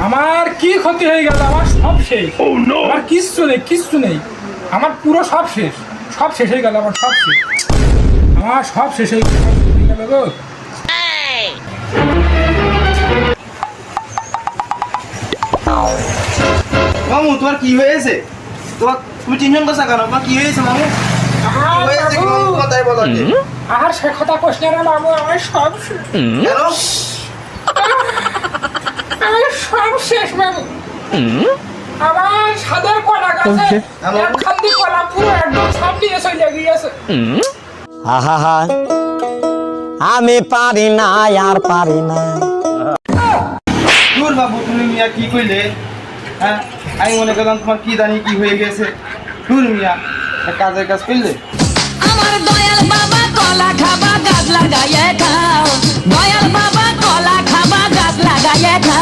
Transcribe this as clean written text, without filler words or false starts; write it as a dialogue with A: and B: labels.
A: আমার কি ক্ষতি হয়ে গেল? আমার সব শেষ। আমার কিচ্ছু নেই আমার পুরো সব শেষ হয়ে গেল। আমার সব শেষ, আমার সব শেষ হয়ে গেল গো।
B: মামু তোমার কি হয়েছে? তুমি টেনশন করছো কেন? তোমার কি হয়েছে মামু? হয়েছে কি মামু? কথাই বলো আগে।
A: আর সে কথা কোশ না রে মামু, আমার সব শেষ।
B: কেন?
A: আমার সব শেষ মামু। আমার সাদের কলা গাছে একখান দিয়ে কলা পুরো একদম সব নিয়ে চলে গিয়েছে।
C: আহা, আমি পারি না, আর পারি না।
B: দূর বাবু, তুমি মিয়া কি কইলে? হ্যাঁ, আমি মনে করলাম তোমার কি জানি কি হয়ে গেছে। দূর মিয়া, কাজের কাজ করলে।
D: আমার দয়াল বাবা কলা খাবা গাছ লাগাইয়ে খাও, দয়াল বাবা কলা খাবা গাছ লাগাইয়ে খাও।